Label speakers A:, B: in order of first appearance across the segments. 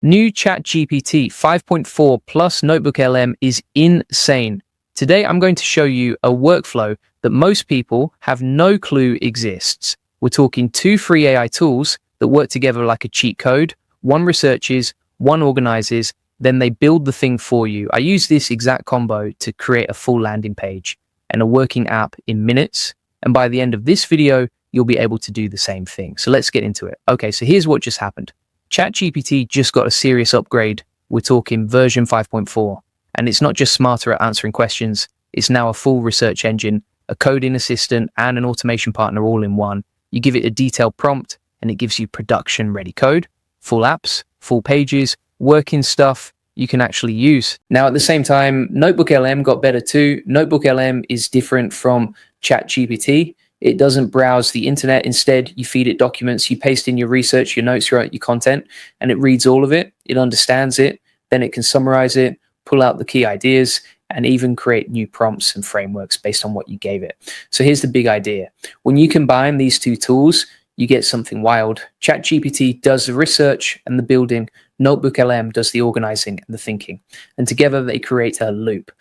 A: New ChatGPT 5.4 plus NotebookLM is insane. Today, I'm going to show you a workflow that most people have no clue exists. We're talking two free AI tools that work together like a cheat code. One researches, one organizes, then they build the thing for you. I use this exact combo to create a full landing page and a working app in minutes. And by the end of this video, you'll be able to do the same thing. So let's get into it. Okay, so here's what just happened. ChatGPT just got a serious upgrade. We're talking version 5.4. And it's not just smarter at answering questions. It's now a full research engine, a coding assistant, and an automation partner all in one. You give it a detailed prompt, and it gives you production-ready code, full apps, full pages, working stuff you can actually use. Now, at the same time, NotebookLM got better too. NotebookLM is different from ChatGPT. It doesn't browse the internet. Instead, you feed it documents, you paste in your research, your notes, your content, and it reads all of it. It understands it. Then it can summarize it, pull out the key ideas, and even create new prompts and frameworks based on what you gave it. So here's the big idea. When you combine these two tools, you get something wild. ChatGPT does the research and the building. NotebookLM does the organizing and the thinking. And together they create a loop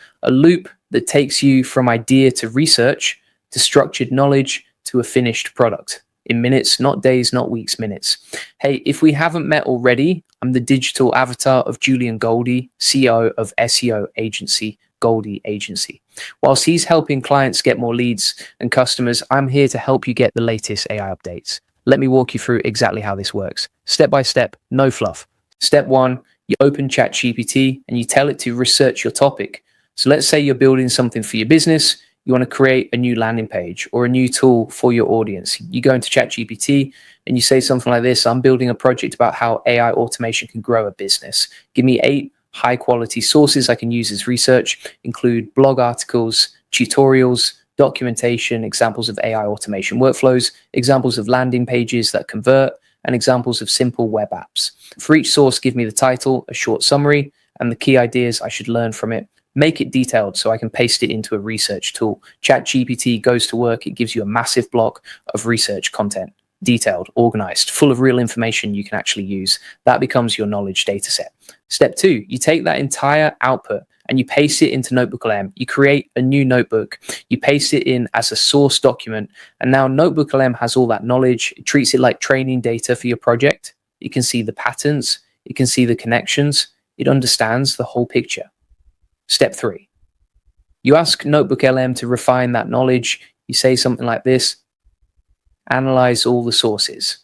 A: that takes you from idea to research, to structured knowledge, to a finished product in minutes, not days, not weeks, minutes. Hey, if we haven't met already, I'm the digital avatar of Julian Goldie, CEO of SEO agency, Goldie Agency. Whilst he's helping clients get more leads and customers, I'm here to help you get the latest AI updates. Let me walk you through exactly how this works. Step by step, no fluff. Step one, you open ChatGPT and you tell it to research your topic. So let's say you're building something for your business. You want to create a new landing page or a new tool for your audience. You go into ChatGPT and you say something like this: I'm building a project about how AI automation can grow a business. Give me 8 high quality sources I can use as research, include blog articles, tutorials, documentation, examples of AI automation workflows, examples of landing pages that convert, and examples of simple web apps. For each source, give me the title, a short summary, and the key ideas I should learn from it. Make it detailed so I can paste it into a research tool. ChatGPT goes to work. It gives you a massive block of research content, detailed, organized, full of real information you can actually use. That becomes your knowledge data set. Step 2, you take that entire output and you paste it into NotebookLM. You create a new notebook. You paste it in as a source document. And now NotebookLM has all that knowledge. It treats it like training data for your project. You can see the patterns. You can see the connections. It understands the whole picture. Step 3, you ask NotebookLM to refine that knowledge. You say something like this: analyze all the sources.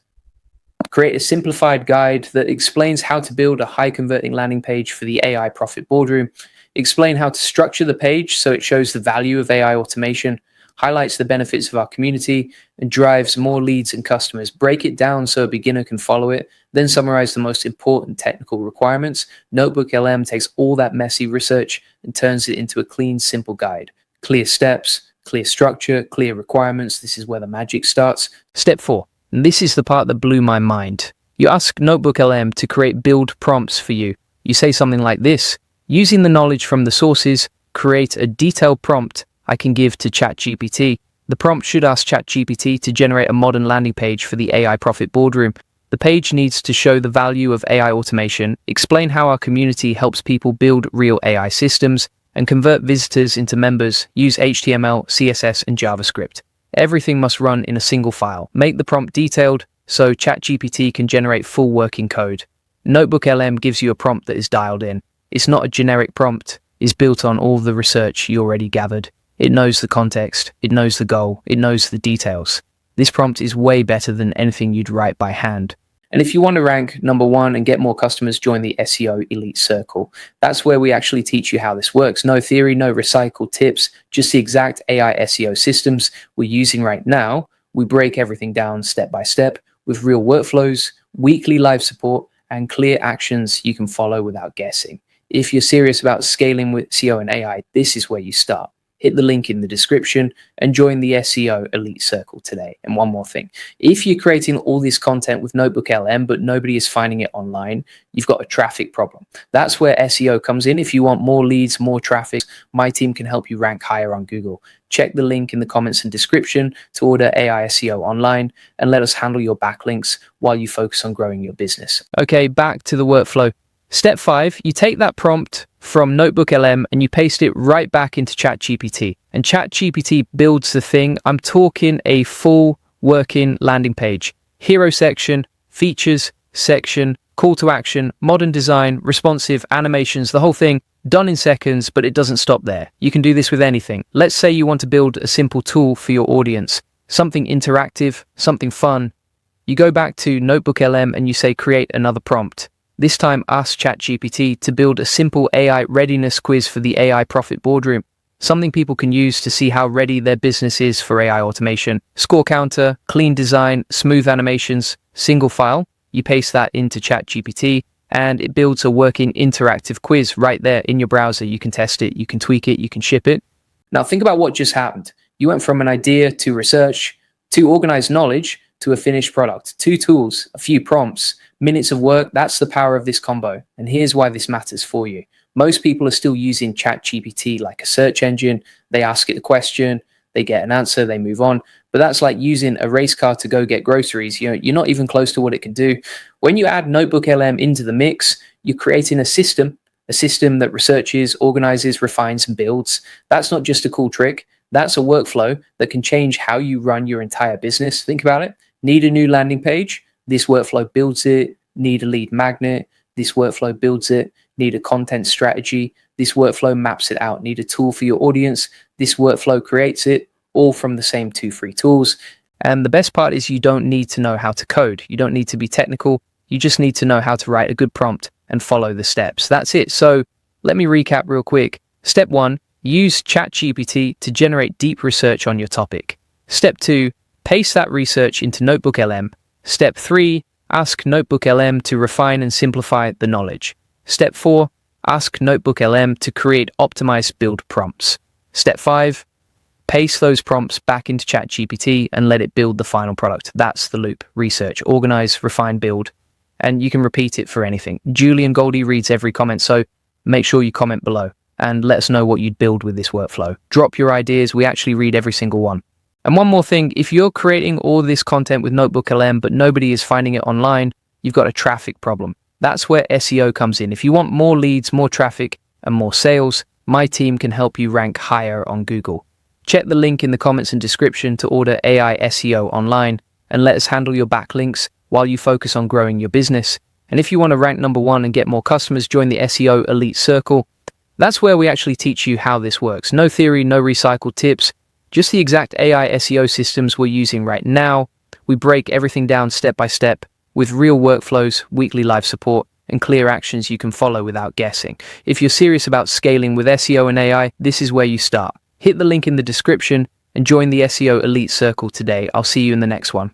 A: Create a simplified guide that explains how to build a high converting landing page for the AI profit boardroom. Explain how to structure the page so it shows the value of AI automation, highlights the benefits of our community, and drives more leads and customers. Break it down so a beginner can follow it, then summarize the most important technical requirements. NotebookLM takes all that messy research and turns it into a clean, simple guide. Clear steps, clear structure, clear requirements. This is where the magic starts. Step 4, and this is the part that blew my mind. You ask NotebookLM to create build prompts for you. You say something like this: using the knowledge from the sources, create a detailed prompt I can give to ChatGPT. The prompt should ask ChatGPT to generate a modern landing page for the AI Profit Boardroom. The page needs to show the value of AI automation, explain how our community helps people build real AI systems, and convert visitors into members, use HTML, CSS, and JavaScript. Everything must run in a single file. Make the prompt detailed so ChatGPT can generate full working code. NotebookLM gives you a prompt that is dialed in. It's not a generic prompt. It's built on all the research you already gathered. It knows the context, it knows the goal, it knows the details. This prompt is way better than anything you'd write by hand. And if you want to rank number 1 and get more customers, join the SEO Elite Circle. That's where we actually teach you how this works. No theory, no recycled tips, just the exact AI SEO systems we're using right now. We break everything down step by step with real workflows, weekly live support, and clear actions you can follow without guessing. If you're serious about scaling with SEO and AI, this is where you start. Hit the link in the description and join the SEO Elite Circle today. And one more thing, if you're creating all this content with NotebookLM, but nobody is finding it online, you've got a traffic problem. That's where SEO comes in. If you want more leads, more traffic, my team can help you rank higher on Google. Check the link in the comments and description to order AI SEO online and let us handle your backlinks while you focus on growing your business. Okay, back to the workflow. Step 5, you take that prompt from NotebookLM and you paste it right back into ChatGPT. And ChatGPT builds the thing. I'm talking a full working landing page. Hero section, features section, call to action, modern design, responsive, animations, the whole thing done in seconds, but it doesn't stop there. You can do this with anything. Let's say you want to build a simple tool for your audience, something interactive, something fun. You go back to NotebookLM and you say create another prompt. This time ask ChatGPT to build a simple AI readiness quiz for the AI Profit Boardroom, something people can use to see how ready their business is for AI automation. Score counter, clean design, smooth animations, single file. You paste that into ChatGPT and it builds a working interactive quiz right there in your browser. You can test it, you can tweak it, you can ship it. Now think about what just happened. You went from an idea to research, to organized knowledge, to a finished product. 2 tools, a few prompts, minutes of work. That's the power of this combo. And here's why this matters for you. Most people are still using ChatGPT like a search engine. They ask it a question, they get an answer, they move on. But that's like using a race car to go get groceries. You're not even close to what it can do. When you add NotebookLM into the mix, you're creating a system that researches, organizes, refines, and builds. That's not just a cool trick. That's a workflow that can change how you run your entire business. Think about it. Need a new landing page? This workflow builds it. Need a lead magnet? This workflow builds it. Need a content strategy? This workflow maps it out. Need a tool for your audience? This workflow creates it, all from the same 2 free tools. And the best part is you don't need to know how to code. You don't need to be technical. You just need to know how to write a good prompt and follow the steps. That's it. So let me recap real quick. Step 1, use ChatGPT to generate deep research on your topic. Step 2, paste that research into NotebookLM. Step 3, ask NotebookLM to refine and simplify the knowledge. Step 4, ask NotebookLM to create optimized build prompts. Step 5, paste those prompts back into ChatGPT and let it build the final product. That's the loop. Research, organize, refine, build. And you can repeat it for anything. Julian Goldie reads every comment, so make sure you comment below and let us know what you'd build with this workflow. Drop your ideas. We actually read every single one. And one more thing, if you're creating all this content with NotebookLM, but nobody is finding it online, you've got a traffic problem. That's where SEO comes in. If you want more leads, more traffic, and more sales, my team can help you rank higher on Google. Check the link in the comments and description to order AI SEO online and let us handle your backlinks while you focus on growing your business. And if you want to rank number 1 and get more customers, join the SEO Elite Circle. That's where we actually teach you how this works. No theory, no recycled tips, just the exact AI SEO systems we're using right now. We break everything down step by step with real workflows, weekly live support, and clear actions you can follow without guessing. If you're serious about scaling with SEO and AI, this is where you start. Hit the link in the description and join the SEO Elite Circle today. I'll see you in the next one.